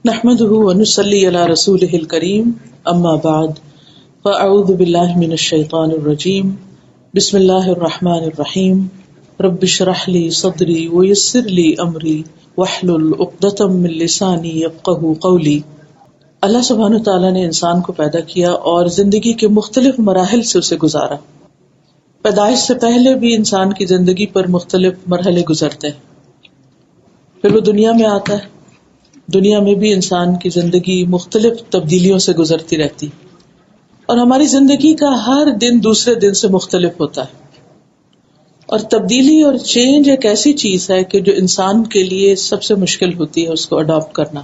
نحمده ونصلي على رسوله الكريم اما بعد فاعوذ بالله من الشيطان الرجيم بسم الله الرحمن الرحيم رب اشرح لي صدري ويسر لي امري واحلل عقدة من لساني يفقهوا قولي۔ اللہ سبحانہ تعالیٰ نے انسان کو پیدا کیا اور زندگی کے مختلف مراحل سے اسے گزارا۔ پیدائش سے پہلے بھی انسان کی زندگی پر مختلف مرحلے گزرتے ہیں، پھر وہ دنیا میں آتا ہے، دنیا میں بھی انسان کی زندگی مختلف تبدیلیوں سے گزرتی رہتی اور ہماری زندگی کا ہر دن دوسرے دن سے مختلف ہوتا ہے۔ اور تبدیلی اور چینج ایک ایسی چیز ہے کہ جو انسان کے لیے سب سے مشکل ہوتی ہے اس کو اڈاپٹ کرنا،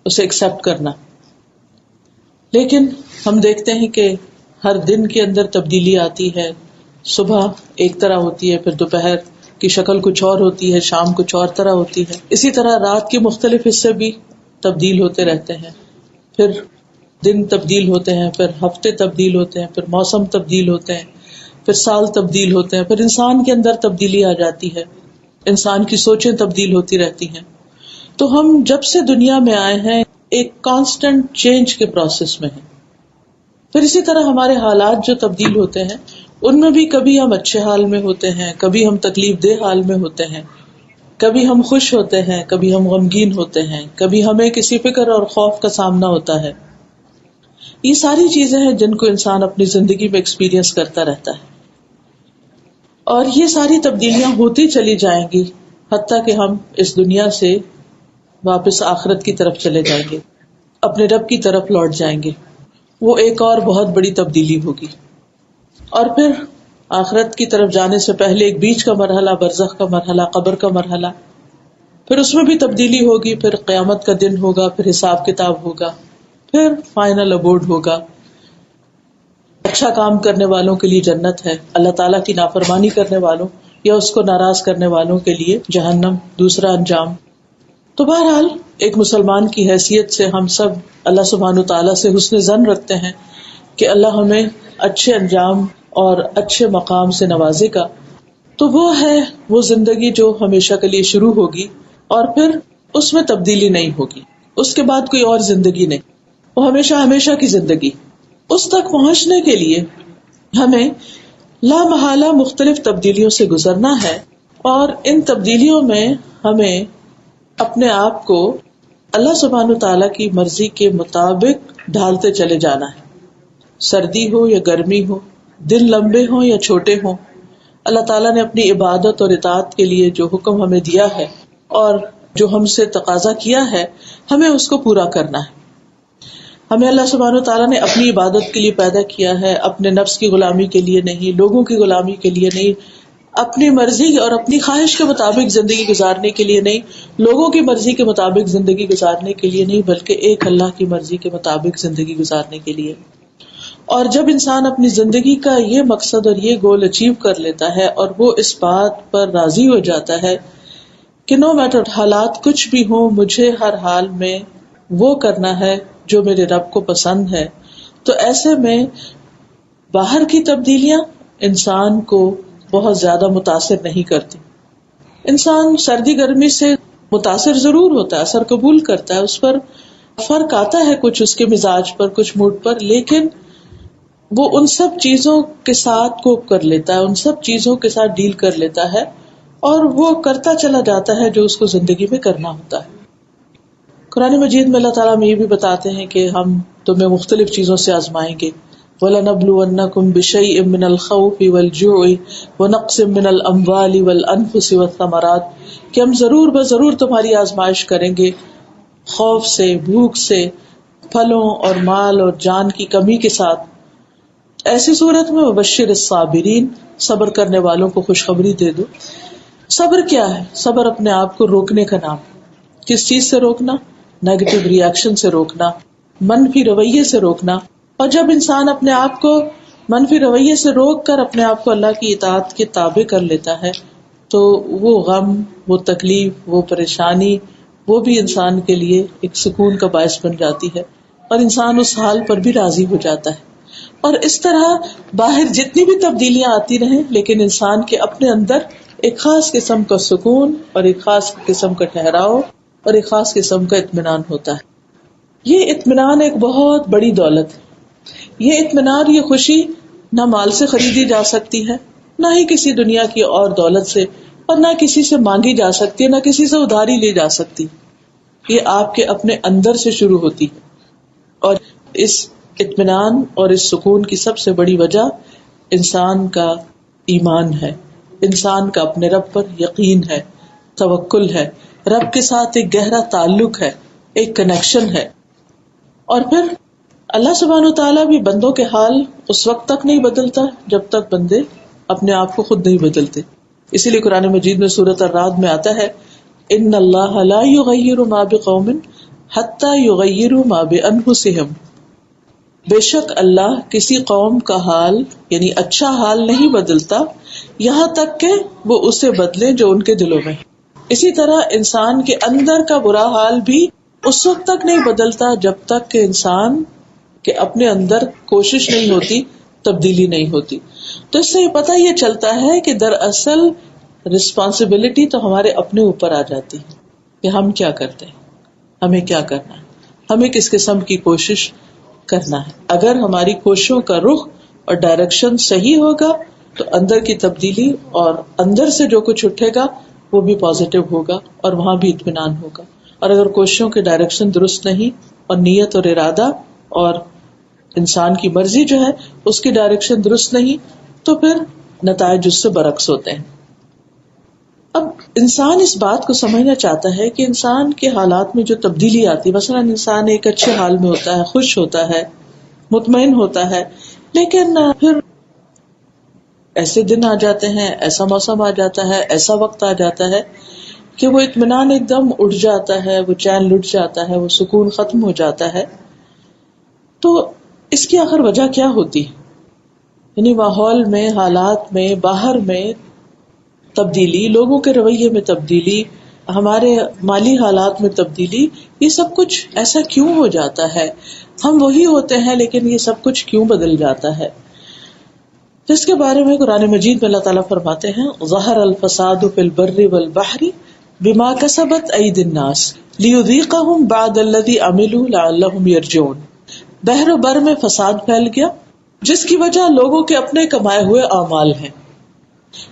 اسے ایکسیپٹ کرنا۔ لیکن ہم دیکھتے ہیں کہ ہر دن کے اندر تبدیلی آتی ہے، صبح ایک طرح ہوتی ہے، پھر دوپہر کی شکل کچھ اور ہوتی ہے، شام کچھ اور طرح ہوتی ہے، اسی طرح رات کے مختلف حصے بھی تبدیل ہوتے رہتے ہیں، پھر دن تبدیل ہوتے ہیں، پھر ہفتے تبدیل ہوتے ہیں، پھر موسم تبدیل ہوتے ہیں، پھر سال تبدیل ہوتے ہیں، پھر انسان کے اندر تبدیلی آ جاتی ہے، انسان کی سوچیں تبدیل ہوتی رہتی ہیں۔ تو ہم جب سے دنیا میں آئے ہیں ایک کانسٹنٹ چینج کے پروسیس میں ہیں۔ پھر اسی طرح ہمارے حالات جو تبدیل ہوتے ہیں ان میں بھی کبھی ہم اچھے حال میں ہوتے ہیں، کبھی ہم تکلیف دہ حال میں ہوتے ہیں، کبھی ہم خوش ہوتے ہیں، کبھی ہم غمگین ہوتے ہیں، کبھی ہمیں کسی فکر اور خوف کا سامنا ہوتا ہے۔ یہ ساری چیزیں ہیں جن کو انسان اپنی زندگی میں ایکسپیرینس کرتا رہتا ہے، اور یہ ساری تبدیلیاں ہوتی چلی جائیں گی حتیٰ کہ ہم اس دنیا سے واپس آخرت کی طرف چلے جائیں گے، اپنے رب کی طرف لوٹ جائیں گے۔ وہ ایک اور بہت بڑی تبدیلی ہوگی۔ اور پھر آخرت کی طرف جانے سے پہلے ایک بیچ کا مرحلہ، برزخ کا مرحلہ، قبر کا مرحلہ، پھر اس میں بھی تبدیلی ہوگی، پھر قیامت کا دن ہوگا، پھر حساب کتاب ہوگا، پھر فائنل ابورڈ ہوگا۔ اچھا کام کرنے والوں کے لیے جنت ہے، اللہ تعالیٰ کی نافرمانی کرنے والوں یا اس کو ناراض کرنے والوں کے لیے جہنم، دوسرا انجام۔ تو بہرحال ایک مسلمان کی حیثیت سے ہم سب اللہ سبحانہ تعالیٰ سے حسن ظن رکھتے ہیں کہ اللہ ہمیں اچھے انجام اور اچھے مقام سے نوازے گا۔ تو وہ ہے وہ زندگی جو ہمیشہ کے لیے شروع ہوگی اور پھر اس میں تبدیلی نہیں ہوگی، اس کے بعد کوئی اور زندگی نہیں، وہ ہمیشہ ہمیشہ کی زندگی۔ اس تک پہنچنے کے لیے ہمیں لا محالہ مختلف تبدیلیوں سے گزرنا ہے، اور ان تبدیلیوں میں ہمیں اپنے آپ کو اللہ سبحانہ تعالیٰ کی مرضی کے مطابق ڈھالتے چلے جانا ہے۔ سردی ہو یا گرمی ہو، دن لمبے ہوں یا چھوٹے ہوں، اللہ تعالیٰ نے اپنی عبادت اور اطاعت کے لیے جو حکم ہمیں دیا ہے اور جو ہم سے تقاضا کیا ہے، ہمیں اس کو پورا کرنا ہے۔ ہمیں اللہ سبحانہ تعالیٰ نے اپنی عبادت کے لیے پیدا کیا ہے، اپنے نفس کی غلامی کے لیے نہیں، لوگوں کی غلامی کے لیے نہیں، اپنی مرضی اور اپنی خواہش کے مطابق زندگی گزارنے کے لیے نہیں، لوگوں کی مرضی کے مطابق زندگی گزارنے کے لیے نہیں، بلکہ ایک اللہ کی مرضی کے مطابق زندگی گزارنے کے لیے۔ اور جب انسان اپنی زندگی کا یہ مقصد اور یہ گول اچیو کر لیتا ہے اور وہ اس بات پر راضی ہو جاتا ہے کہ نو میٹر حالات کچھ بھی ہوں، مجھے ہر حال میں وہ کرنا ہے جو میرے رب کو پسند ہے، تو ایسے میں باہر کی تبدیلیاں انسان کو بہت زیادہ متاثر نہیں کرتی۔ انسان سردی گرمی سے متاثر ضرور ہوتا ہے، اثر قبول کرتا ہے، اس پر فرق آتا ہے کچھ اس کے مزاج پر، کچھ موڈ پر، لیکن وہ ان سب چیزوں کے ساتھ کوپ کر لیتا ہے، ان سب چیزوں کے ساتھ ڈیل کر لیتا ہے، اور وہ کرتا چلا جاتا ہے جو اس کو زندگی میں کرنا ہوتا ہے۔ قرآن مجید میں اللہ تعالیٰ ہمیں یہ بھی بتاتے ہیں کہ ہم تمہیں مختلف چیزوں سے آزمائیں گے۔ وَلَنَبْلُوَنَّكُمْ بِشَيْءٍ مِّنَ الْخَوْفِ وَالْجُوعِ وَنَقْصٍ مِّنَ الْأَمْوَالِ وَالْأَنفُسِ وَالثَّمَرَاتِ، کہ ہم ضرور بضرور تمہاری آزمائش کریں گے، خوف سے، بھوک سے، پھلوں اور مال اور جان کی کمی کے ساتھ۔ ایسی صورت میں وبشر الصابرین، صبر کرنے والوں کو خوشخبری دے دو۔ صبر کیا ہے؟ صبر اپنے آپ کو روکنے کا نام۔ کس چیز سے روکنا؟ نیگیٹو ری ایکشن سے روکنا، منفی رویے سے روکنا۔ اور جب انسان اپنے آپ کو منفی رویے سے روک کر اپنے آپ کو اللہ کی اطاعت کے تابع کر لیتا ہے تو وہ غم، وہ تکلیف، وہ پریشانی، وہ بھی انسان کے لیے ایک سکون کا باعث بن جاتی ہے، اور انسان اس حال پر بھی راضی ہو جاتا ہے۔ اور اس طرح باہر جتنی بھی تبدیلیاں آتی رہیں، لیکن انسان کے اپنے اندر ایک خاص قسم کا سکون اور ایک خاص قسم کا ٹھہراؤ اور ایک خاص قسم کا اطمینان ہوتا ہے۔ یہ اطمینان ایک بہت بڑی دولت ہے. یہ اطمینان، یہ خوشی نہ مال سے خریدی جا سکتی ہے، نہ ہی کسی دنیا کی اور دولت سے، اور نہ کسی سے مانگی جا سکتی ہے، نہ کسی سے ادھاری لی جا سکتی. یہ آپ کے اپنے اندر سے شروع ہوتی ہے. اور اس اطمینان اور اس سکون کی سب سے بڑی وجہ انسان کا ایمان ہے، انسان کا اپنے رب پر یقین ہے، توکل ہے، رب کے ساتھ ایک گہرا تعلق ہے، ایک کنیکشن ہے. اور پھر اللہ سبحانہ و تعالیٰ بھی بندوں کے حال اس وقت تک نہیں بدلتا جب تک بندے اپنے آپ کو خود نہیں بدلتے. اسی لیے قرآن مجید میں سورۃ الرعد میں آتا ہے ان اللہ لا یغیر ما بقوم حتی یغیروا ما بانفسہم. بے شک اللہ کسی قوم کا حال یعنی اچھا حال نہیں بدلتا یہاں تک کہ وہ اسے بدلے جو ان کے دلوں میں. اسی طرح انسان کے اندر کا برا حال بھی اس وقت تک نہیں بدلتا جب تک کہ انسان کے اپنے اندر کوشش نہیں ہوتی، تبدیلی نہیں ہوتی. تو اس سے پتہ یہ چلتا ہے کہ دراصل رسپانسبلٹی تو ہمارے اپنے اوپر آ جاتی ہے کہ ہم کیا کرتے ہیں، ہمیں کیا کرنا ہے، ہمیں کس قسم کی کوشش کرنا ہے. اگر ہماری کوششوں کا رخ اور ڈائریکشن صحیح ہوگا تو اندر کی تبدیلی اور اندر سے جو کچھ اٹھے گا وہ بھی پازیٹیو ہوگا اور وہاں بھی اطمینان ہوگا. اور اگر کوششوں کے ڈائریکشن درست نہیں اور نیت اور ارادہ اور انسان کی مرضی جو ہے اس کی ڈائریکشن درست نہیں تو پھر نتائج اس سے برعکس ہوتے ہیں. اب انسان اس بات کو سمجھنا چاہتا ہے کہ انسان کے حالات میں جو تبدیلی آتی ہے، مثلا انسان ایک اچھے حال میں ہوتا ہے، خوش ہوتا ہے، مطمئن ہوتا ہے، لیکن پھر ایسے دن آ جاتے ہیں، ایسا موسم آ جاتا ہے، ایسا وقت آ جاتا ہے کہ وہ اطمینان ایک دم اٹھ جاتا ہے، وہ چین لٹ جاتا ہے، وہ سکون ختم ہو جاتا ہے. تو اس کی آخر وجہ کیا ہوتی ہے؟ یعنی ماحول میں، حالات میں، باہر میں تبدیلی، لوگوں کے رویے میں تبدیلی، ہمارے مالی حالات میں تبدیلی، یہ سب کچھ ایسا کیوں ہو جاتا ہے؟ ہم وہی ہوتے ہیں لیکن یہ سب کچھ کیوں بدل جاتا ہے؟ جس کے بارے میں قرآن مجید میں اللہ تعالیٰ فرماتے ہیں ظہر الفساد فی البر والبحر بما کسبت ایدی الناس لیذیقہم بعد الذی عملوا لعلہم یرجعون. بحر و بر میں فساد پھیل گیا جس کی وجہ لوگوں کے اپنے کمائے ہوئے اعمال ہیں.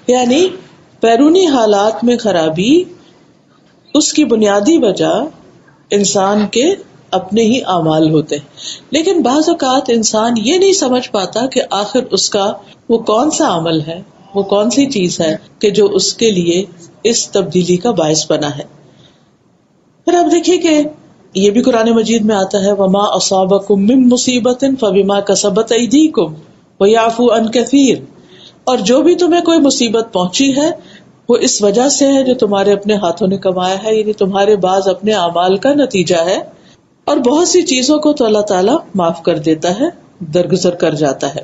یعنی بیرونی حالات میں خرابی، اس کی بنیادی وجہ انسان کے اپنے ہی اعمال ہوتے ہیں. لیکن بعض اوقات انسان یہ نہیں سمجھ پاتا کہ آخر اس کا وہ کون سا عمل ہے، وہ کون سی چیز ہے کہ جو اس کے لیے اس تبدیلی کا باعث بنا ہے. پھر آپ دیکھیے کہ یہ بھی قرآن مجید میں آتا ہے وما اصابکم من مصیبت فبما کسبت ایدیکم ویعفو عن کثیر. اور جو بھی تمہیں کوئی مصیبت پہنچی ہے وہ اس وجہ سے ہے جو تمہارے اپنے ہاتھوں نے کمایا ہے، یعنی تمہارے بعض اپنے اعمال کا نتیجہ ہے. اور بہت سی چیزوں کو تو اللہ تعالیٰ معاف کر دیتا ہے، درگزر کر جاتا ہے.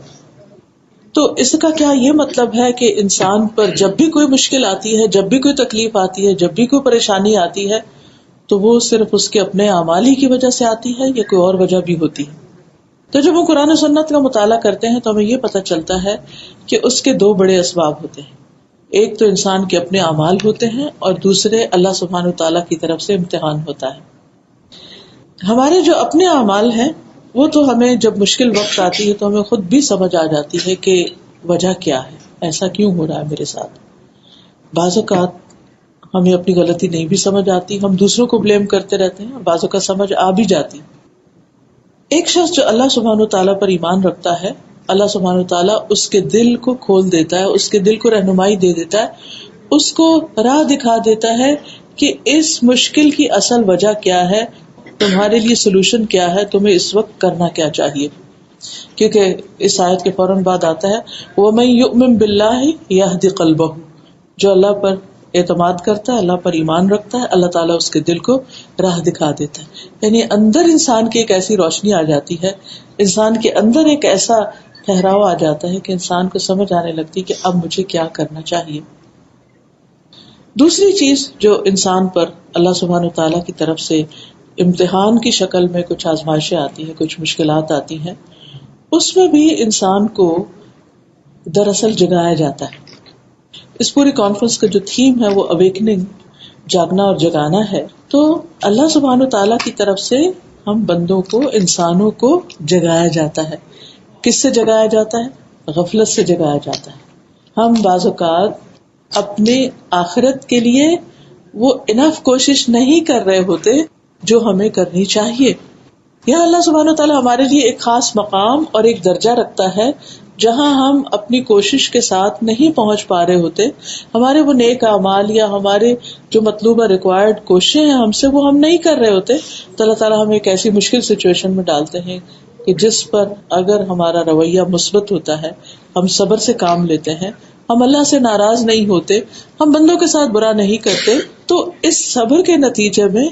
تو اس کا کیا یہ مطلب ہے کہ انسان پر جب بھی کوئی مشکل آتی ہے، جب بھی کوئی تکلیف آتی ہے، جب بھی کوئی پریشانی آتی ہے تو وہ صرف اس کے اپنے اعمال ہی کی وجہ سے آتی ہے یا کوئی اور وجہ بھی ہوتی ہے؟ تو جب ہم قرآن و سنت کا مطالعہ کرتے ہیں تو ہمیں یہ پتہ چلتا ہے کہ اس کے دو بڑے اسباب ہوتے ہیں. ایک تو انسان کے اپنے اعمال ہوتے ہیں اور دوسرے اللہ سبحانہ وتعالیٰ کی طرف سے امتحان ہوتا ہے. ہمارے جو اپنے اعمال ہیں وہ تو ہمیں جب مشکل وقت آتی ہے تو ہمیں خود بھی سمجھ آ جاتی ہے کہ وجہ کیا ہے، ایسا کیوں ہو رہا ہے میرے ساتھ. بعض اوقات ہمیں اپنی غلطی نہیں بھی سمجھ آتی، ہم دوسروں کو بلیم کرتے رہتے ہیں، اور بعض اوقات سمجھ آ بھی جاتی. ایک شخص جو اللہ سبحانہ وتعالیٰ پر ایمان رکھتا ہے، اللہ سبحانہ وتعالیٰ اس کے دل کو کھول دیتا ہے، اس کے دل کو رہنمائی دے دیتا ہے، اس کو راہ دکھا دیتا ہے کہ اس مشکل کی اصل وجہ کیا ہے، تمہارے لیے سولوشن کیا ہے، تمہیں اس وقت کرنا کیا چاہیے. کیونکہ اس آیت کے فوراً بعد آتا ہے وَمَن يُؤْمِن بِاللَّهِ يَهْدِ قَلْبَهُ، جو اللہ پر اعتماد کرتا ہے، اللہ پر ایمان رکھتا ہے، اللہ تعالیٰ اس کے دل کو راہ دکھا دیتا ہے. یعنی اندر انسان کی ایک ایسی روشنی آ جاتی ہے، انسان کے اندر ایک ایسا ٹھہراؤ آ جاتا ہے کہ انسان کو سمجھ آنے لگتی کہ اب مجھے کیا کرنا چاہیے. دوسری چیز جو انسان پر اللہ سبحانہ وتعالیٰ کی طرف سے امتحان کی شکل میں کچھ آزمائشیں آتی ہیں، کچھ مشکلات آتی ہیں، اس میں بھی انسان کو دراصل جگایا جاتا ہے. اس پوری کانفرنس کا جو تھیم ہے وہ اویکننگ، جاگنا اور جگانا ہے. تو اللہ سبحانہ وتعالیٰ کی طرف سے ہم بندوں کو، انسانوں کو جگایا جاتا ہے. کس سے جگایا جاتا ہے؟ غفلت سے جگایا جاتا ہے. ہم بعض اوقات اپنے آخرت کے لیے وہ انف کوشش نہیں کر رہے ہوتے جو ہمیں کرنی چاہیے. یہاں اللہ سبحانہ و تعالیٰ ہمارے لیے ایک خاص مقام اور ایک درجہ رکھتا ہے جہاں ہم اپنی کوشش کے ساتھ نہیں پہنچ پا رہے ہوتے. ہمارے وہ نیک اعمال یا ہمارے جو مطلوبہ ریکوائرڈ کوششیں ہیں ہم سے، وہ ہم نہیں کر رہے ہوتے، تو اللہ تعالیٰ ہمیں ایک ایسی مشکل سچویشن میں ڈالتے ہیں کہ جس پر اگر ہمارا رویہ مثبت ہوتا ہے، ہم صبر سے کام لیتے ہیں، ہم اللہ سے ناراض نہیں ہوتے، ہم بندوں کے ساتھ برا نہیں کرتے، تو اس صبر کے نتیجے میں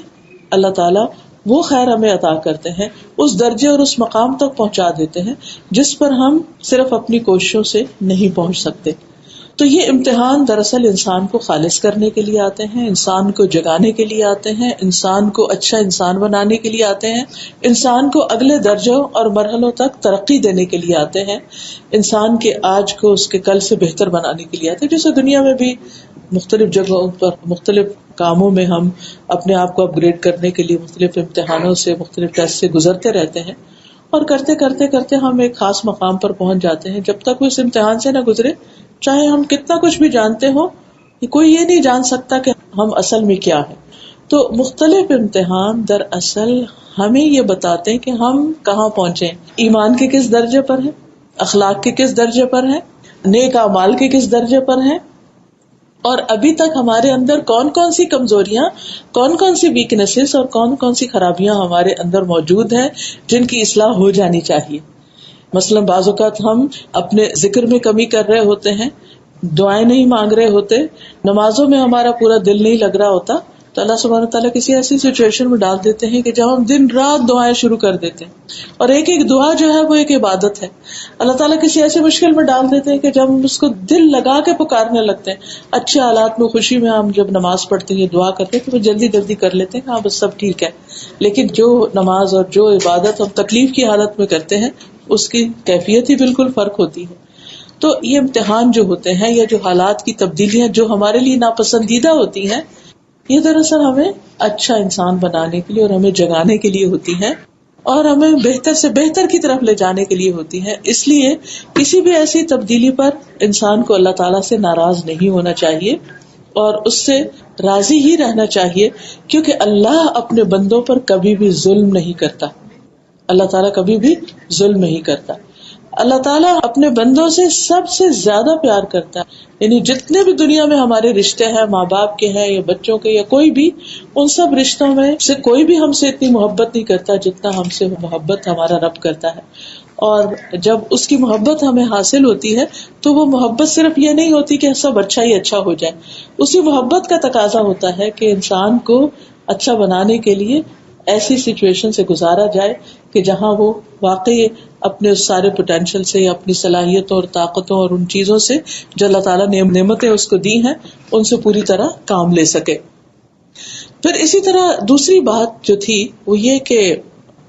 اللہ تعالیٰ وہ خیر ہمیں عطا کرتے ہیں، اس درجے اور اس مقام تک پہنچا دیتے ہیں جس پر ہم صرف اپنی کوششوں سے نہیں پہنچ سکتے. تو یہ امتحان دراصل انسان کو خالص کرنے کے لیے آتے ہیں، انسان کو جگانے کے لیے آتے ہیں، انسان کو اچھا انسان بنانے کے لیے آتے ہیں، انسان کو اگلے درجوں اور مرحلوں تک ترقی دینے کے لیے آتے ہیں، انسان کے آج کو اس کے کل سے بہتر بنانے کے لیے آتے ہیں. جیسے دنیا میں بھی مختلف جگہوں پر مختلف کاموں میں ہم اپنے آپ کو اپ گریڈ کرنے کے لیے مختلف امتحانوں سے، مختلف ٹیسٹ سے گزرتے رہتے ہیں، اور کرتے کرتے کرتے ہم ایک خاص مقام پر پہنچ جاتے ہیں. جب تک وہ اس امتحان سے نہ گزرے، چاہے ہم کتنا کچھ بھی جانتے ہوں، کوئی یہ نہیں جان سکتا کہ ہم اصل میں کیا ہے. تو مختلف امتحان دراصل ہمیں یہ بتاتے ہیں کہ ہم کہاں پہنچے، ایمان کے کس درجے پر ہیں، اخلاق کے کس درجے پر ہیں، نیک اعمال کے کس درجے پر ہیں، اور ابھی تک ہمارے اندر کون کون سی کمزوریاں، کون کون سی ویکنیسز اور کون کون سی خرابیاں ہمارے اندر موجود ہیں جن کی اصلاح ہو جانی چاہیے. مثلا بعض اوقات ہم اپنے ذکر میں کمی کر رہے ہوتے ہیں، دعائیں نہیں مانگ رہے ہوتے، نمازوں میں ہمارا پورا دل نہیں لگ رہا ہوتا، تو اللہ سبحانہ تعالیٰ کسی ایسی سچویشن میں ڈال دیتے ہیں کہ جب ہم دن رات دعائیں شروع کر دیتے ہیں، اور ایک ایک دعا جو ہے وہ ایک عبادت ہے. اللہ تعالیٰ کسی ایسی مشکل میں ڈال دیتے ہیں کہ جب ہم اس کو دل لگا کے پکارنے لگتے ہیں، اچھے حالات میں، خوشی میں ہم جب نماز پڑھتے ہیں، دعا کرتے ہیں، تو وہ جلدی جلدی کر لیتے ہیں کہ ہاں بس سب ٹھیک ہے. لیکن جو نماز اور جو عبادت ہم تکلیف کی حالت میں کرتے ہیں، اس کی کیفیت ہی بالکل فرق ہوتی ہے. تو یہ امتحان جو ہوتے ہیں یا جو حالات کی تبدیلیاں جو ہمارے لیے ناپسندیدہ ہوتی ہیں، یہ دراصل ہمیں اچھا انسان بنانے کے لیے اور ہمیں جگانے کے لیے ہوتی ہیں، اور ہمیں بہتر سے بہتر کی طرف لے جانے کے لیے ہوتی ہیں. اس لیے کسی بھی ایسی تبدیلی پر انسان کو اللہ تعالیٰ سے ناراض نہیں ہونا چاہیے اور اس سے راضی ہی رہنا چاہیے، کیونکہ اللہ اپنے بندوں پر کبھی بھی ظلم نہیں کرتا. اللہ تعالیٰ کبھی بھی ظلم نہیں کرتا. اللہ تعالیٰ اپنے بندوں سے سب سے زیادہ پیار کرتا ہے. یعنی جتنے بھی دنیا میں ہمارے رشتے ہیں، ماں باپ کے ہیں یا بچوں کے یا کوئی بھی، ان سب رشتوں میں سے کوئی بھی ہم سے اتنی محبت نہیں کرتا جتنا ہم سے محبت ہمارا رب کرتا ہے. اور جب اس کی محبت ہمیں حاصل ہوتی ہے تو وہ محبت صرف یہ نہیں ہوتی کہ سب اچھا ہی اچھا ہو جائے. اسی محبت کا تقاضا ہوتا ہے کہ انسان کو اچھا بنانے کے لیے ایسی سچویشن سے گزارا جائے کہ جہاں وہ واقعی اپنے اس سارے پوٹینشیل سے یا اپنی صلاحیتوں اور طاقتوں اور ان چیزوں سے جو اللہ تعالیٰ نے نعمتیں اس کو دی ہیں ان سے پوری طرح کام لے سکے. پھر اسی طرح دوسری بات جو تھی وہ یہ کہ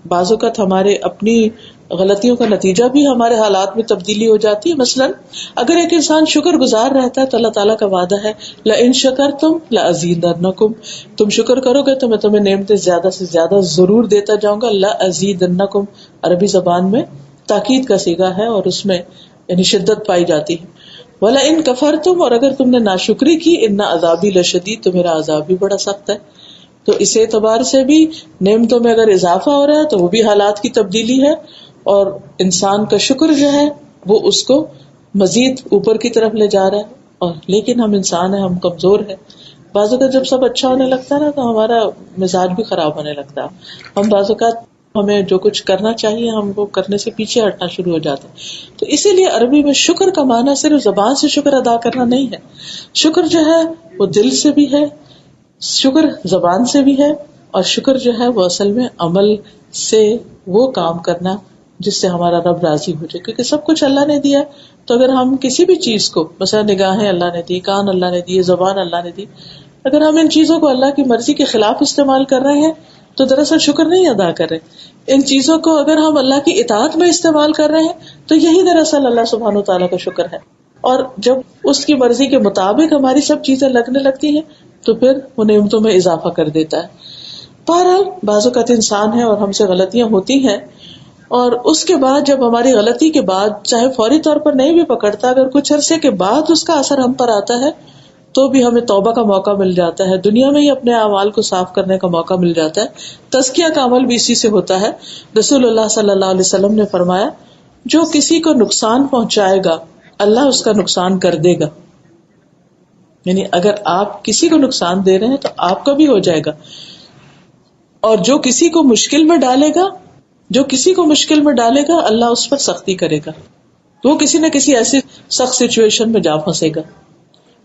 بعض اوقات ہمارے اپنی غلطیوں کا نتیجہ بھی ہمارے حالات میں تبدیلی ہو جاتی ہے. مثلا اگر ایک انسان شکر گزار رہتا ہے تو اللہ تعالیٰ کا وعدہ ہے لئن شکرتم لأزیدنکم، تم شکر کرو گے تو میں تمہیں نعمتیں زیادہ سے زیادہ ضرور دیتا جاؤں گا. لأزیدنکم عربی زبان میں تاکید کا صیغہ ہے اور اس میں یعنی شدت پائی جاتی ہے. وَلَئِن كَفَرْتُمْ، اور اگر تم نے ناشکری کی، ان عذابی لشدید، تو میرا عذاب بھی بڑا سخت ہے. تو اس اعتبار سے بھی نعمتوں میں اگر اضافہ ہو رہا ہے تو وہ بھی حالات کی تبدیلی ہے، اور انسان کا شکر جو ہے وہ اس کو مزید اوپر کی طرف لے جا رہا ہے. اور لیکن ہم انسان ہیں، ہم کمزور ہیں. بعض اوقات جب سب اچھا ہونے لگتا ہے نا تو ہمارا مزاج بھی خراب ہونے لگتا ہے. ہم بعض اوقات ہمیں جو کچھ کرنا چاہیے ہم وہ کرنے سے پیچھے ہٹنا شروع ہو جاتے ہیں. تو اسی لیے عربی میں شکر کا معنی صرف زبان سے شکر ادا کرنا نہیں ہے. شکر جو ہے وہ دل سے بھی ہے، شکر زبان سے بھی ہے، اور شکر جو ہے وہ اصل میں عمل سے وہ کام کرنا جس سے ہمارا رب راضی ہو جائے. کیونکہ سب کچھ اللہ نے دیا، تو اگر ہم کسی بھی چیز کو، مثلا نگاہیں اللہ نے دی، کان اللہ نے دی، زبان اللہ نے دی، اگر ہم ان چیزوں کو اللہ کی مرضی کے خلاف استعمال کر رہے ہیں تو دراصل شکر نہیں ادا کر رہے. ان چیزوں کو اگر ہم اللہ کی اطاعت میں استعمال کر رہے ہیں تو یہی دراصل اللہ سبحانہ وتعالیٰ کا شکر ہے. اور جب اس کی مرضی کے مطابق ہماری سب چیزیں لگنے لگتی ہیں تو پھر وہ نعمتوں میں اضافہ کر دیتا ہے. بہرحال بعض اوقات انسان ہے اور ہم سے غلطیاں ہوتی ہیں، اور اس کے بعد جب ہماری غلطی کے بعد چاہے فوری طور پر نہیں بھی پکڑتا، اگر کچھ عرصے کے بعد اس کا اثر ہم پر آتا ہے تو بھی ہمیں توبہ کا موقع مل جاتا ہے، دنیا میں ہی اپنے اعمال کو صاف کرنے کا موقع مل جاتا ہے۔ تزکیہ کا عمل بھی اسی سے ہوتا ہے۔ رسول اللہ صلی اللہ علیہ وسلم نے فرمایا، جو کسی کو نقصان پہنچائے گا اللہ اس کا نقصان کر دے گا، یعنی اگر آپ کسی کو نقصان دے رہے ہیں تو آپ کا بھی ہو جائے گا، اور جو کسی کو مشکل میں ڈالے گا، اللہ اس پر سختی کرے گا، وہ کسی نہ کسی ایسی سخت سچویشن میں جا پھنسے گا۔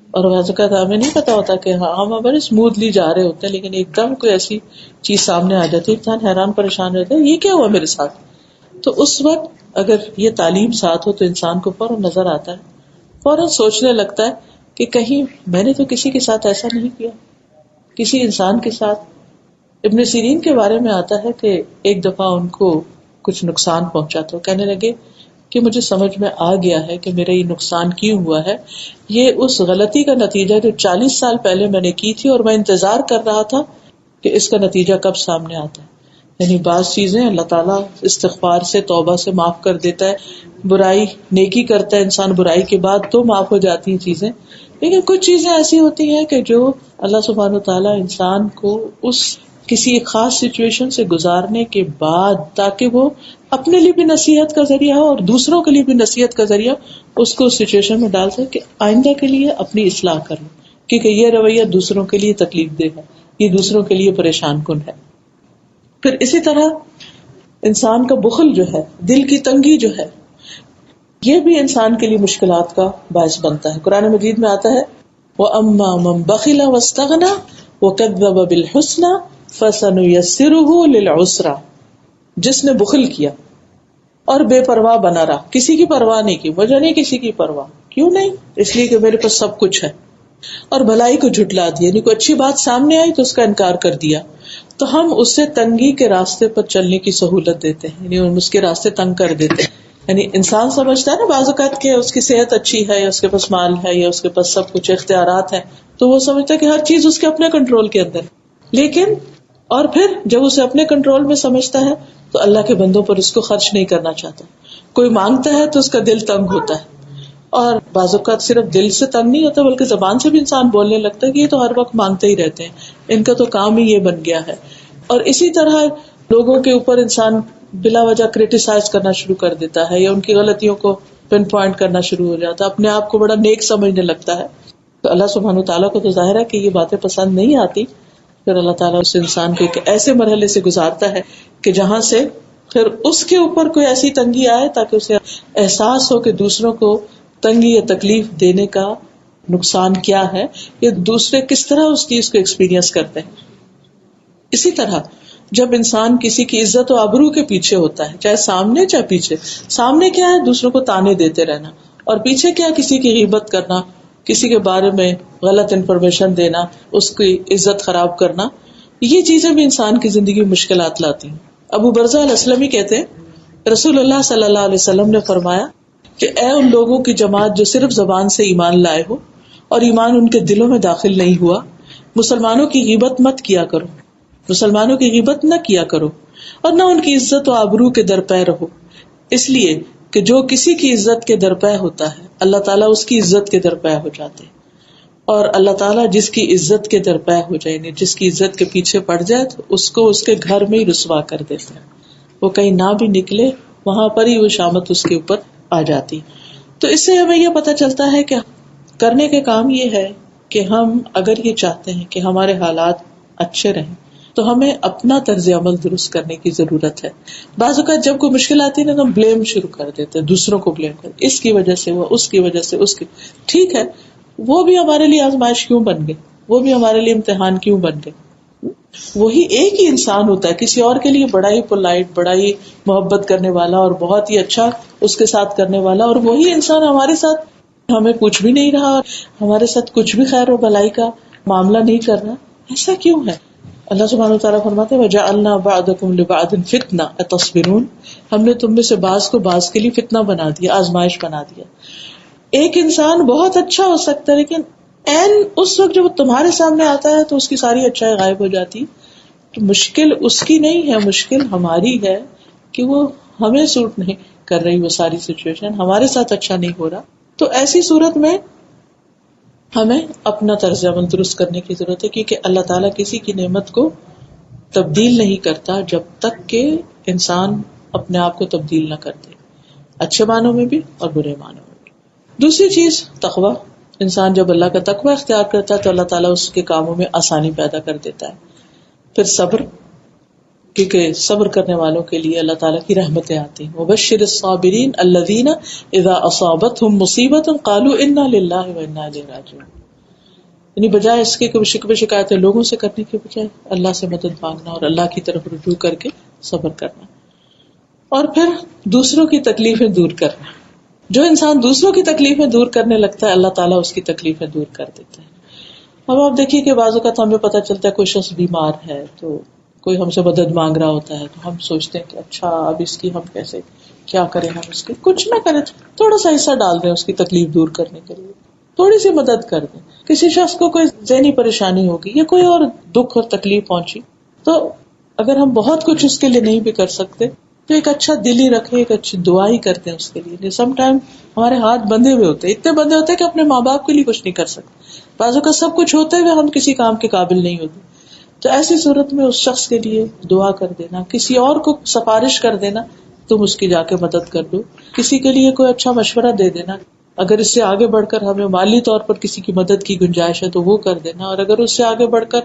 اور بعض اوقات ہمیں نہیں پتا ہوتا کہ ہم بڑے اسموتھلی جا رہے ہوتے ہیں، لیکن ایک دم کوئی ایسی چیز سامنے آ جاتی ہے، انسان حیران پریشان رہتا ہے یہ کیا ہوا میرے ساتھ۔ تو اس وقت اگر یہ تعلیم ساتھ ہو تو انسان کو فوراً نظر آتا ہے، فوراً سوچنے لگتا ہے کہ کہیں میں نے تو کسی کے ساتھ ایسا نہیں کیا، کسی انسان کے ساتھ۔ ابن سیرین کے بارے میں آتا ہے کہ ایک دفعہ ان کو کچھ نقصان پہنچا تو کہنے لگے کہ مجھے سمجھ میں آ گیا ہے کہ میرا یہ نقصان کیوں ہوا ہے، یہ اس غلطی کا نتیجہ جو 40 سال پہلے میں نے کی تھی اور میں انتظار کر رہا تھا کہ اس کا نتیجہ کب سامنے آتا ہے۔ یعنی بعض چیزیں اللہ تعالیٰ استغفار سے، توبہ سے معاف کر دیتا ہے، برائی نیکی کرتا ہے انسان برائی کے بعد تو معاف ہو جاتی ہیں چیزیں، لیکن کچھ چیزیں ایسی ہوتی ہیں کہ جو اللہ سبحانہ وتعالیٰ انسان کو اس کسی ایک خاص سچویشن سے گزارنے کے بعد، تاکہ وہ اپنے لیے بھی نصیحت کا ذریعہ ہو اور دوسروں کے لیے بھی نصیحت کا ذریعہ، اس کو اس سچویشن میں ڈال سکے کہ آئندہ کے لیے اپنی اصلاح کر لو، کیونکہ یہ رویہ دوسروں کے لیے تکلیف دہ ہے، یہ دوسروں کے لیے پریشان کن ہے۔ پھر اسی طرح انسان کا بخل جو ہے، دل کی تنگی جو ہے، یہ بھی انسان کے لیے مشکلات کا باعث بنتا ہے۔ قرآن مجید میں آتا ہے وَأَمَّا مَن بَخِلَ وَاسْتَغْنَى وَكَذَّبَ بِالْحُسْنَى فَسَنُيَسِّرُهُ لِلْعُسْرَى، جس نے بخل کیا اور بے پرواہ بنا رہا، کسی کی پرواہ نہیں کی، وجہ نہیں کسی کی پرواہ، کیوں نہیں؟ اس لیے کہ میرے پاس سب کچھ ہے، اور بھلائی کو جھٹلا دیا، یعنی کوئی اچھی بات سامنے آئی تو اس کا انکار کر دیا، تو ہم اسے تنگی کے راستے پر چلنے کی سہولت دیتے ہیں، یعنی ہم اس کے راستے تنگ کر دیتے ہیں۔ یعنی انسان سمجھتا ہے نا بعض اوقات کہ اس کی صحت اچھی ہے، یا اس کے پاس مال ہے، یا اس کے پاس سب کچھ اختیارات ہیں، تو وہ سمجھتا ہے کہ ہر چیز اس کے اپنے کنٹرول کے اندر، لیکن اور پھر جب اسے اپنے کنٹرول میں سمجھتا ہے تو اللہ کے بندوں پر اس کو خرچ نہیں کرنا چاہتا۔ کوئی مانگتا ہے تو اس کا دل تنگ ہوتا ہے، اور بعض اوقات صرف دل سے تنگ نہیں ہوتا بلکہ زبان سے بھی انسان بولنے لگتا ہے کہ یہ تو ہر وقت مانگتے ہی رہتے ہیں، ان کا تو کام ہی یہ بن گیا ہے۔ اور اسی طرح لوگوں کے اوپر انسان بلا وجہ کرٹیسائز کرنا شروع کر دیتا ہے، یا ان کی غلطیوں کو پن پوائنٹ کرنا شروع ہو جاتا ہے، اپنے آپ کو بڑا نیک سمجھنے لگتا ہے۔ تو اللہ سبحانہ تعالیٰ کو تو ظاہر ہے کہ یہ باتیں پسند نہیں آتی، پھر اللہ تعالیٰ اس انسان کو ایک ایسے مرحلے سے گزارتا ہے کہ جہاں سے پھر اس کے اوپر کوئی ایسی تنگی آئے تاکہ اسے احساس ہو کہ دوسروں کو تنگی یا تکلیف دینے کا نقصان کیا ہے، یا دوسرے کس طرح اس چیز کو ایکسپیرینس کرتے ہیں۔ اسی طرح جب انسان کسی کی عزت و آبرو کے پیچھے ہوتا ہے، چاہے سامنے چاہے پیچھے، سامنے کیا ہے دوسروں کو تانے دیتے رہنا، اور پیچھے کیا کسی کی غیبت کرنا، کسی کے بارے میں غلط انفارمیشن دینا، اس کی عزت خراب کرنا، یہ چیزیں بھی انسان کی زندگی میں مشکلات لاتی ہیں۔ ابو برزہ الاسلمی کہتے ہیں رسول اللہ صلی اللہ علیہ وسلم نے فرمایا کہ اے ان لوگوں کی جماعت جو صرف زبان سے ایمان لائے ہو اور ایمان ان کے دلوں میں داخل نہیں ہوا، مسلمانوں کی غیبت مت کیا کرو، مسلمانوں کی غیبت نہ کیا کرو، اور نہ ان کی عزت و آبرو کے درپے رہو، اس لیے کہ جو کسی کی عزت کے درپے ہوتا ہے اللہ تعالیٰ اس کی عزت کے درپے ہو جاتے ہیں، اور اللہ تعالیٰ جس کی عزت کے درپے ہو جائے، یعنی جس کی عزت کے پیچھے پڑ جائے تو اس کو اس کے گھر میں ہی رسوا کر دیتے ہیں، وہ کہیں نہ بھی نکلے وہاں پر ہی وہ شامت اس کے اوپر آ جاتی۔ تو اس سے ہمیں یہ پتہ چلتا ہے کہ کرنے کے کام یہ ہے کہ ہم اگر یہ چاہتے ہیں کہ ہمارے حالات اچھے رہیں تو ہمیں اپنا طرز عمل درست کرنے کی ضرورت ہے۔ بعض اوقات جب کوئی مشکل آتی ہے نا تو ہم بلیم شروع کر دیتے ہیں، دوسروں کو بلیم کرتے، اس کی وجہ سے وہ، اس کی وجہ سے اس کی، ٹھیک ہے وہ بھی ہمارے لیے آزمائش کیوں بن گئے، وہ بھی ہمارے لیے امتحان کیوں بن گئے؟ وہی ایک ہی انسان ہوتا ہے، کسی اور کے لیے بڑا ہی پولائٹ، بڑا ہی محبت کرنے والا اور بہت ہی اچھا اس کے ساتھ کرنے والا، اور وہی انسان ہمارے ساتھ ہمیں پوچھ بھی نہیں رہا، ہمارے ساتھ کچھ بھی خیر و بھلائی کا معاملہ نہیں کر رہا۔ ایسا کیوں ہے؟ اللہ سبحانہ وتعالیٰ فرماتے ہیں وَجَعَلْنَا بَعْضَكُمْ لِبَعْضٍ فِتْنَةً أَتَصْبِرُونَ، ہم نے تم میں سے بعض کو بعض کے لیے فتنہ بنا دیا، آزمائش بنا دیا۔ ایک انسان بہت اچھا ہو سکتا ہے لیکن عین اس وقت جب وہ تمہارے سامنے آتا ہے تو اس کی ساری اچھائی غائب ہو جاتی، تو مشکل اس کی نہیں ہے، مشکل ہماری ہے کہ وہ ہمیں سوٹ نہیں کر رہی، وہ ساری سچویشن ہمارے ساتھ اچھا نہیں ہو رہا. تو ایسی صورت میں ہمیں اپنا طرز عمل درست کرنے کی ضرورت ہے، کیونکہ اللہ تعالیٰ کسی کی نعمت کو تبدیل نہیں کرتا جب تک کہ انسان اپنے آپ کو تبدیل نہ کر دے، اچھے معنوں میں بھی اور برے معنوں میں بھی. دوسری چیز تقویٰ. انسان جب اللہ کا تقویٰ اختیار کرتا ہے تو اللہ تعالیٰ اس کے کاموں میں آسانی پیدا کر دیتا ہے. پھر صبر، کیونکہ صبر کرنے والوں کے لیے اللہ تعالیٰ کی رحمتیں آتی ہیں. وبشر الصابرین الذین اذا اصابتهم مصیبۃ قالوا انا للہ وانا الیہ راجعون. یعنی بجائے اس کے کہ شکوے شکایتیں لوگوں سے کرنے کے بجائے اللہ سے مدد مانگنا اور اللہ کی طرف رجوع کر کے صبر کرنا. اور پھر دوسروں کی تکلیفیں دور کرنا. جو انسان دوسروں کی تکلیفیں دور کرنے لگتا ہے اللہ تعالیٰ اس کی تکلیفیں دور کر دیتا ہے. اب آپ دیکھیے کہ بعض اوقات ہمیں پتہ چلتا ہے کوئی شخص بیمار ہے تو کوئی ہم سے مدد مانگ رہا ہوتا ہے تو ہم سوچتے ہیں کہ اچھا اب اس کی ہم کیسے کیا کریں، ہم اس کی کچھ نہ کریں، تھوڑا سا حصہ ڈال دیں اس کی تکلیف دور کرنے کے لیے، تھوڑی سی مدد کر دیں. کسی شخص کو کوئی ذہنی پریشانی ہوگی یا کوئی اور دکھ اور تکلیف پہنچی تو اگر ہم بہت کچھ اس کے لیے نہیں بھی کر سکتے تو ایک اچھا دل ہی رکھے، ایک اچھی دعا ہی کرتے ہیں اس کے لیے. سم ٹائم ہمارے ہاتھ بندھے ہوئے ہوتے ہیں، اتنے بندھے ہوتے ہیں کہ اپنے ماں باپ کے لیے کچھ نہیں کر سکتے. بعضوں کا سب کچھ ہوتے ہوئے ہم کسی کام کے قابل نہیں ہوتے. تو ایسی صورت میں اس شخص کے لیے دعا کر دینا، کسی اور کو سفارش کر دینا تم اس کی جا کے مدد کر دو، کسی کے لیے کوئی اچھا مشورہ دے دینا. اگر اس سے آگے بڑھ کر ہمیں مالی طور پر کسی کی مدد کی گنجائش ہے تو وہ کر دینا، اور اگر اس سے آگے بڑھ کر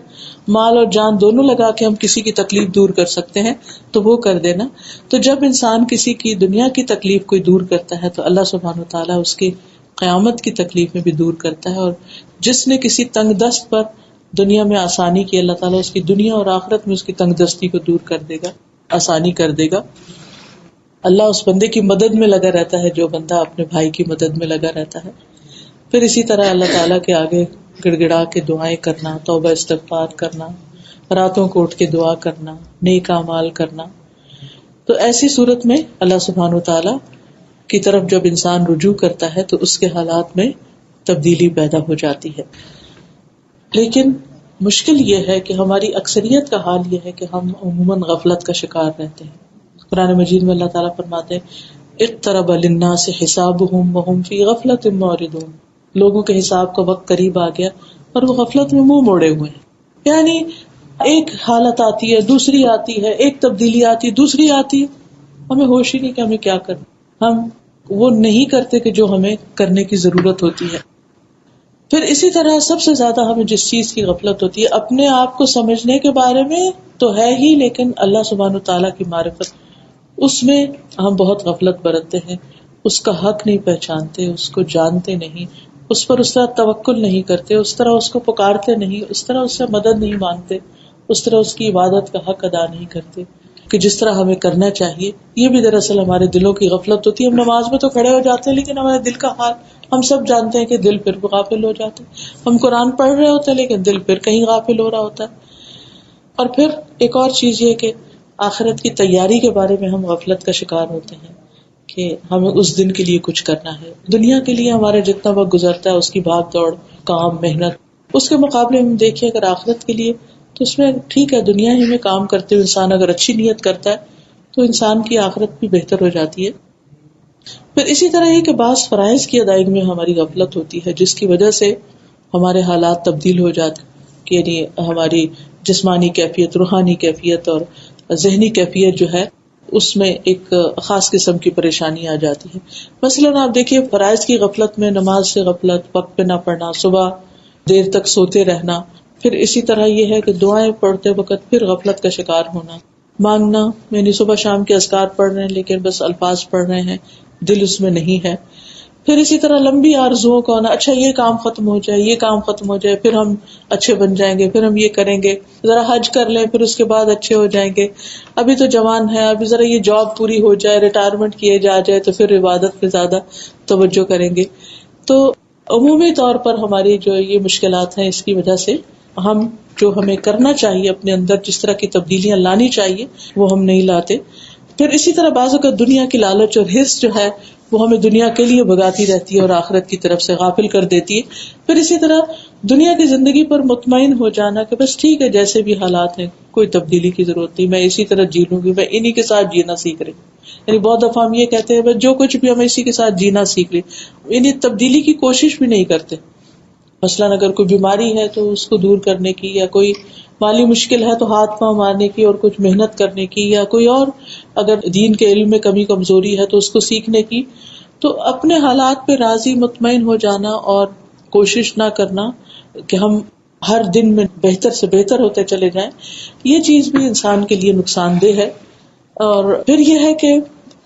مال اور جان دونوں لگا کے ہم کسی کی تکلیف دور کر سکتے ہیں تو وہ کر دینا. تو جب انسان کسی کی دنیا کی تکلیف کوئی دور کرتا ہے تو اللہ سبحانہ و تعالیٰ اس کی قیامت کی تکلیف میں بھی دور کرتا ہے. اور جس نے کسی تنگ دست پر دنیا میں آسانی کی، اللہ تعالیٰ اس کی دنیا اور آخرت میں اس کی تنگ دستی کو دور کر دے گا، آسانی کر دے گا. اللہ اس بندے کی مدد میں لگا رہتا ہے جو بندہ اپنے بھائی کی مدد میں لگا رہتا ہے. پھر اسی طرح اللہ تعالیٰ کے آگے گڑ گڑا کے دعائیں کرنا، توبہ استغفار کرنا، راتوں کو اٹھ کے دعا کرنا، نیک اعمال کرنا. تو ایسی صورت میں اللہ سبحانہ وتعالیٰ کی طرف جب انسان رجوع کرتا ہے تو اس کے حالات میں تبدیلی پیدا ہو جاتی ہے. لیکن مشکل یہ ہے کہ ہماری اکثریت کا حال یہ ہے کہ ہم عموماً غفلت کا شکار رہتے ہیں. قرآن مجید میں اللہ تعالیٰ فرماتے ہیں اقترب للناس حسابهم وهم فی غفلۃ معرضون. لوگوں کے حساب کا وقت قریب آ گیا اور وہ غفلت میں منہ موڑے ہوئے ہیں. یعنی ایک حالت آتی ہے، دوسری آتی ہے، ایک تبدیلی آتی ہے، دوسری آتی ہے، ہمیں ہوش ہی نہیں کہ ہمیں کیا کرنا. ہم وہ نہیں کرتے کہ جو ہمیں کرنے کی ضرورت ہوتی ہے. پھر اسی طرح سب سے زیادہ ہمیں جس چیز کی غفلت ہوتی ہے اپنے آپ کو سمجھنے کے بارے میں تو ہے ہی، لیکن اللہ سبحانہ تعالیٰ کی معرفت اس میں ہم بہت غفلت برتتے ہیں. اس کا حق نہیں پہچانتے، اس کو جانتے نہیں، اس پر اس طرح توکل نہیں کرتے، اس طرح اس کو پکارتے نہیں، اس طرح اس سے مدد نہیں مانگتے، اس طرح اس کی عبادت کا حق ادا نہیں کرتے کہ جس طرح ہمیں کرنا چاہیے. یہ بھی دراصل ہمارے دلوں کی غفلت ہوتی ہے. ہم نماز میں تو کھڑے ہو جاتے ہیں لیکن ہمارے دل کا حال ہم سب جانتے ہیں کہ دل پھر غافل ہو جاتے ہیں. ہم قرآن پڑھ رہے ہوتے ہیں لیکن دل پھر کہیں غافل ہو رہا ہوتا ہے. اور پھر ایک اور چیز یہ کہ آخرت کی تیاری کے بارے میں ہم غفلت کا شکار ہوتے ہیں کہ ہمیں اس دن کے لیے کچھ کرنا ہے. دنیا کے لیے ہمارا جتنا وقت گزرتا ہے اس کی بھاگ دوڑ، کام، محنت، اس کے مقابلے میں دیکھیے اگر آخرت کے لیے تو اس میں ٹھیک ہے دنیا ہی میں کام کرتے ہوئے انسان اگر اچھی نیت کرتا ہے تو انسان کی آخرت بھی بہتر ہو جاتی ہے. پھر اسی طرح یہ کہ بعض فرائض کی ادائیگی میں ہماری غفلت ہوتی ہے جس کی وجہ سے ہمارے حالات تبدیل ہو جاتے، یعنی ہماری جسمانی کیفیت، روحانی کیفیت اور ذہنی کیفیت جو ہے اس میں ایک خاص قسم کی پریشانی آ جاتی ہے. مثلاً آپ دیکھیے فرائض کی غفلت میں نماز سے غفلت، وقت پہ نہ پڑھنا، صبح دیر تک سوتے رہنا. پھر اسی طرح یہ ہے کہ دعائیں پڑھتے وقت پھر غفلت کا شکار ہونا، مانگنا، یعنی صبح شام کے اذکار پڑھ رہے ہیں لیکن بس الفاظ پڑھ رہے ہیں، دل اس میں نہیں ہے. پھر اسی طرح لمبی آرزوؤں کا ہونا، اچھا یہ کام ختم ہو جائے، یہ کام ختم ہو جائے، پھر ہم اچھے بن جائیں گے، پھر ہم یہ کریں گے، ذرا حج کر لیں پھر اس کے بعد اچھے ہو جائیں گے، ابھی تو جوان ہے، ابھی ذرا یہ جاب پوری ہو جائے، ریٹائرمنٹ کیے جائے تو پھر عبادت پہ زیادہ توجہ کریں گے. تو عمومی طور پر ہماری جو یہ مشکلات ہیں اس کی وجہ سے ہم جو ہمیں کرنا چاہیے اپنے اندر جس طرح کی تبدیلیاں لانی چاہیے وہ ہم نہیں لاتے. پھر اسی طرح بعضوں کا دنیا کی لالچ اور حرص جو ہے وہ ہمیں دنیا کے لیے بھگاتی رہتی ہے اور آخرت کی طرف سے غافل کر دیتی ہے. پھر اسی طرح دنیا کی زندگی پر مطمئن ہو جانا کہ بس ٹھیک ہے جیسے بھی حالات ہیں کوئی تبدیلی کی ضرورت نہیں, میں اسی طرح جی لوں گی, میں انہی کے ساتھ جینا سیکھ رہی. یعنی بہت دفعہ ہم یہ کہتے ہیں بس جو کچھ بھی ہم اسی کے ساتھ جینا سیکھ لیں, یعنی تبدیلی کی کوشش بھی نہیں کرتے. مثلاً اگر کوئی بیماری ہے تو اس کو دور کرنے کی, یا کوئی مالی مشکل ہے تو ہاتھ پاؤں مارنے کی اور کچھ محنت کرنے کی, یا کوئی اور اگر دین کے علم میں کمی کمزوری ہے تو اس کو سیکھنے کی. تو اپنے حالات پہ راضی مطمئن ہو جانا اور کوشش نہ کرنا کہ ہم ہر دن میں بہتر سے بہتر ہوتے چلے جائیں, یہ چیز بھی انسان کے لیے نقصان دہ ہے. اور پھر یہ ہے کہ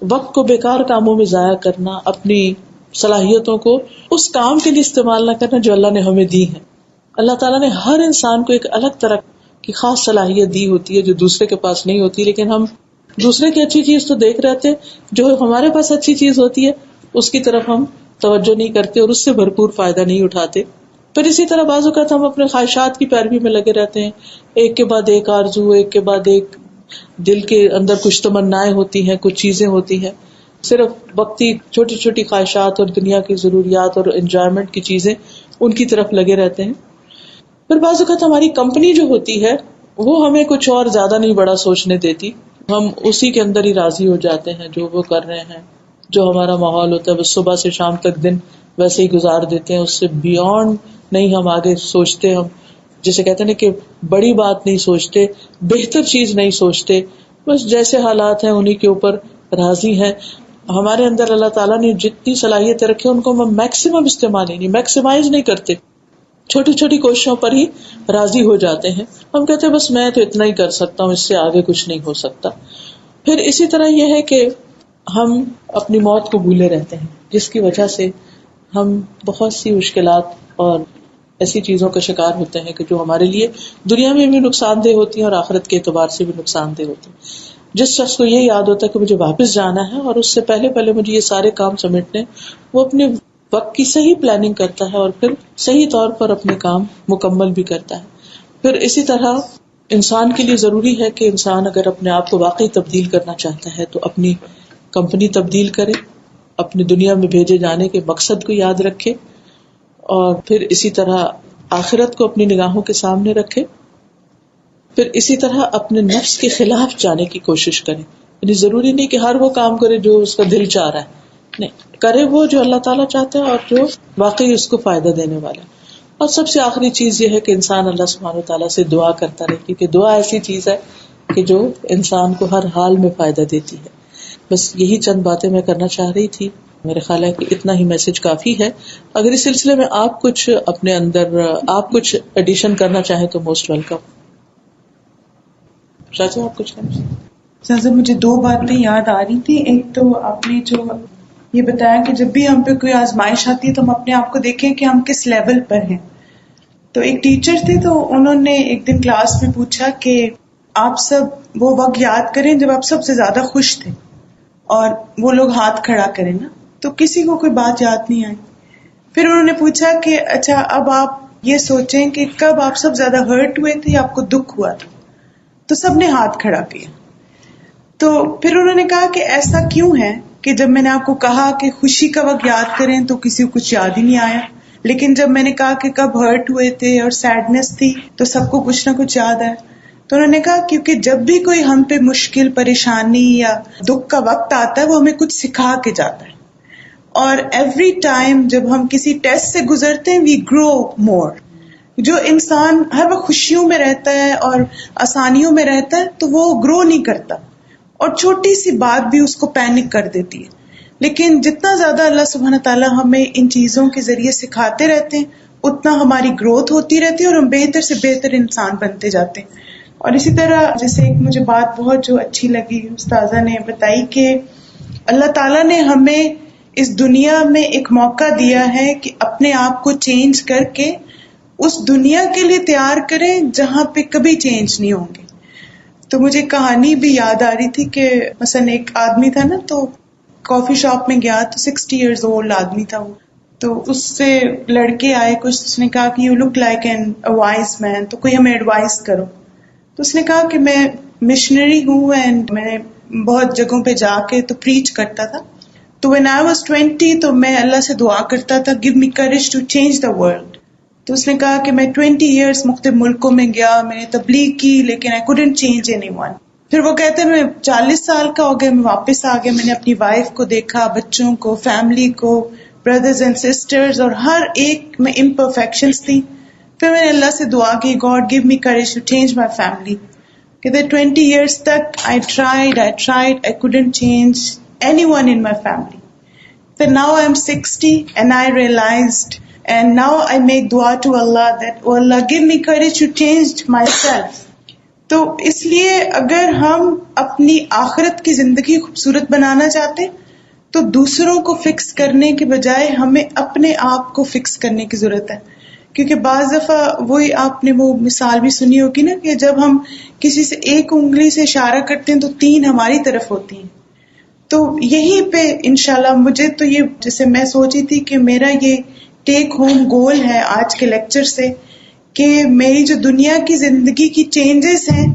وقت کو بیکار کاموں میں ضائع کرنا, اپنی صلاحیتوں کو اس کام کے لیے استعمال نہ کرنا جو اللہ نے ہمیں دی ہے. اللہ تعالیٰ نے ہر انسان کو ایک الگ طرح کی خاص صلاحیت دی ہوتی ہے جو دوسرے کے پاس نہیں ہوتی, لیکن ہم دوسرے کی اچھی چیز تو دیکھ رہے تھے, جو ہمارے پاس اچھی چیز ہوتی ہے اس کی طرف ہم توجہ نہیں کرتے اور اس سے بھرپور فائدہ نہیں اٹھاتے. پھر اسی طرح بعض اوقات ہم اپنے خواہشات کی پیروی میں لگے رہتے ہیں, ایک کے بعد ایک آرزو, ایک کے بعد ایک, دل کے اندر کچھ تمنائیں ہوتی ہیں, کچھ چیزیں ہوتی ہیں, صرف وقتی چھوٹی چھوٹی خواہشات اور دنیا کی ضروریات اور انجوائمنٹ کی چیزیں ان کی طرف لگے رہتے ہیں. پھر بعض اوقات ہماری کمپنی جو ہوتی ہے وہ ہمیں کچھ اور زیادہ نہیں بڑا سوچنے دیتی, ہم اسی کے اندر ہی راضی ہو جاتے ہیں جو وہ کر رہے ہیں, جو ہمارا ماحول ہوتا ہے بس صبح سے شام تک دن ویسے ہی گزار دیتے ہیں, اس سے بیونڈ نہیں ہم آگے سوچتے. ہم جسے کہتے ہیں کہ بڑی بات نہیں سوچتے, بہتر چیز نہیں سوچتے, بس جیسے حالات ہیں انہی کے اوپر راضی ہیں. ہمارے اندر اللہ تعالیٰ نے جتنی صلاحیتیں رکھی ان کو ہم میکسیمم استعمال ہی نہیں, میکسیمائز نہیں کرتے, چھوٹی چھوٹی کوششوں پر ہی راضی ہو جاتے ہیں. ہم کہتے ہیں بس میں تو اتنا ہی کر سکتا ہوں, اس سے آگے کچھ نہیں ہو سکتا. پھر اسی طرح یہ ہے کہ ہم اپنی موت کو بھولے رہتے ہیں, جس کی وجہ سے ہم بہت سی مشکلات اور ایسی چیزوں کا شکار ہوتے ہیں کہ جو ہمارے لیے دنیا میں بھی نقصان دہ ہوتی ہیں اور آخرت کے اعتبار سے بھی نقصان دہ ہوتی ہیں. جس شخص کو یہ یاد ہوتا ہے کہ مجھے واپس جانا ہے اور اس سے پہلے پہلے مجھے یہ سارے کام سمیٹنے, وہ اپنے وقت کی صحیح پلاننگ کرتا ہے اور پھر صحیح طور پر اپنے کام مکمل بھی کرتا ہے. پھر اسی طرح انسان کے لیے ضروری ہے کہ انسان اگر اپنے آپ کو واقعی تبدیل کرنا چاہتا ہے تو اپنی کمپنی تبدیل کرے, اپنی دنیا میں بھیجے جانے کے مقصد کو یاد رکھے, اور پھر اسی طرح آخرت کو اپنی نگاہوں کے سامنے رکھے. پھر اسی طرح اپنے نفس کے خلاف جانے کی کوشش کرے, یعنی ضروری نہیں کہ ہر وہ کام کرے جو اس کا دل چاہ رہا ہے, نہیں, کرے وہ جو اللہ تعالیٰ چاہتا ہے اور جو واقعی اس کو فائدہ دینے والا ہے. اور سب سے آخری چیز یہ ہے کہ انسان اللہ سبحانہ وتعالیٰ سے دعا کرتا رہے, کیونکہ دعا ایسی چیز ہے کہ جو انسان کو ہر حال میں فائدہ دیتی ہے. بس یہی چند باتیں میں کرنا چاہ رہی تھی, میرے خیال ہے کہ اتنا ہی میسج کافی ہے. اگر اس سلسلے میں آپ کچھ اپنے اندر آپ کچھ ایڈیشن کرنا چاہیں تو موسٹ ویلکم. شاہجہاں آپ کچھ کہنا چاہیں؟ سر مجھے دو باتیں یاد آ رہی تھی. ایک تو آپ نے جو یہ بتایا کہ جب بھی ہم پہ کوئی آزمائش آتی ہے تو ہم اپنے آپ کو دیکھیں کہ ہم کس لیول پر ہیں. تو ایک ٹیچر تھے تو انہوں نے ایک دن کلاس میں پوچھا کہ آپ سب وہ وقت یاد کریں جب آپ سب سے زیادہ خوش تھے, اور وہ لوگ ہاتھ کھڑا کریں نا, تو کسی کو کوئی بات یاد نہیں آئی. پھر انہوں نے پوچھا کہ اچھا اب آپ یہ سوچیں کہ کب آپ سب زیادہ ہرٹ ہوئے تھے یا آپ کو دکھ ہوا تھا, تو سب نے ہاتھ کھڑا کیا. تو پھر انہوں نے کہا کہ ایسا کیوں ہے کہ جب میں نے آپ کو کہا کہ خوشی کا وقت یاد کریں تو کسی کو کچھ یاد ہی نہیں آیا, لیکن جب میں نے کہا کہ کب ہرٹ ہوئے تھے اور سیڈنس تھی تو سب کو کچھ نہ کچھ یاد آیا. تو انہوں نے کہا کیونکہ جب بھی کوئی ہم پہ مشکل, پریشانی یا دکھ کا وقت آتا ہے وہ ہمیں کچھ سکھا کے جاتا ہے, اور ایوری ٹائم جب ہم کسی ٹیسٹ سے گزرتے ہیں وی گرو مور. جو انسان ہر وقت خوشیوں میں رہتا ہے اور آسانیوں میں رہتا ہے تو وہ گرو نہیں کرتا, اور چھوٹی سی بات بھی اس کو پینک کر دیتی ہے. لیکن جتنا زیادہ اللہ سبحانہ تعالیٰ ہمیں ان چیزوں کے ذریعے سکھاتے رہتے ہیں اتنا ہماری گروتھ ہوتی رہتی ہے اور ہم بہتر سے بہتر انسان بنتے جاتے ہیں. اور اسی طرح جیسے ایک مجھے بات بہت جو اچھی لگی استاذہ نے بتائی کہ اللہ تعالیٰ نے ہمیں اس دنیا میں ایک موقع دیا ہے کہ اپنے آپ کو چینج کر کے اس دنیا کے لیے تیار کریں جہاں پہ کبھی چینج نہیں ہوں گے. تو مجھے کہانی بھی یاد آ رہی تھی کہ مثلا ایک آدمی تھا نا, تو کافی شاپ میں گیا تو 60 ایئرز اولڈ آدمی تھا وہ, تو اس سے لڑکے آئے کچھ, اس نے کہا کہ you look like a wise man, تو کوئی ہمیں ایڈوائز کرو. تو اس نے کہا کہ میں مشنری ہوں اینڈ میں بہت جگہوں پہ جا کے تو پریچ کرتا تھا, تو when I was 20 تو میں اللہ سے دعا کرتا تھا give me courage to change the world. تو اس نے کہا کہ میں 20 years مختلف ملکوں میں گیا, میں نے تبلیغ کی, لیکن I couldn't change anyone. پھر وہ کہتے ہیں میں 40 سال کا ہو گیا, میں واپس آ گیا, میں نے اپنی وائف کو دیکھا, بچوں کو, فیملی کو, بردرز اینڈ سسٹرز, اور ہر ایک میں امپرفیکشنز تھی. پھر میں نے اللہ سے دعا کی God give me courage to change my family. کہتے 20 years تک I tried, I couldn't change anyone in my family. Then now I'm 60 and I realized, and now I make dua to Allah that, oh Allah, give me courage to change myself. تو اس لیے اگر ہم اپنی آخرت کی زندگی خوبصورت بنانا چاہتے تو دوسروں کو فکس کرنے کے بجائے ہمیں اپنے آپ کو فکس کرنے کی ضرورت ہے. کیونکہ بعض دفعہ وہی آپ نے وہ مثال بھی سنی ہوگی نا کہ جب ہم کسی سے ایک انگلی سے اشارہ کرتے ہیں تو 3 ہماری طرف ہوتی ہیں. تو یہیں پہ انشاءاللہ مجھے تو یہ جیسے میں سوچی تھی کہ میرا یہ ٹیک ہوم گول ہے آج کے لیکچر سے کہ میری جو دنیا کی زندگی کی چینجز ہیں,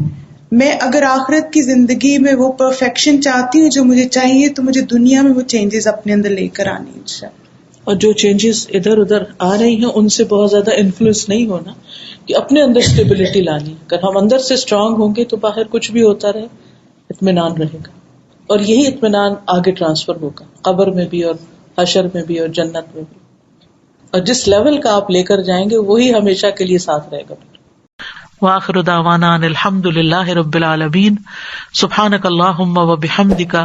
میں اگر آخرت کی زندگی میں وہ پرفیکشن چاہتی ہوں جو مجھے چاہیے تو مجھے دنیا میں وہ چینجز اپنے اندر لے کر آنی انشاءاللہ. اور جو چینجز ادھر ادھر آ رہی ہیں ان سے بہت زیادہ انفلوئنس نہیں ہونا, کہ اپنے اندر اسٹیبلٹی لانی. اگر ہم اندر سے اسٹرانگ ہوں گے تو باہر کچھ بھی ہوتا رہے اطمینان رہے گا, اور یہی اطمینان آگے ٹرانسفر ہوگا قبر میں بھی اور حشر میں بھی اور جنت میں بھی. اور جس لیول کا آپ لے کر جائیں گے وہی ہمیشہ کے لیے ساتھ رہے گا. وآخر دعوانا ان الحمد للہ رب العالمین. سبحانک اللہم وبحمدک,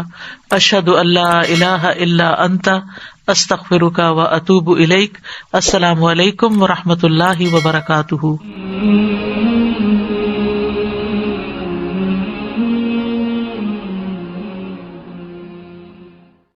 اشہد ان لا الہ الا انت, استغفرک واتوب الیک. السلام علیکم ورحمۃ اللہ وبرکاتہ.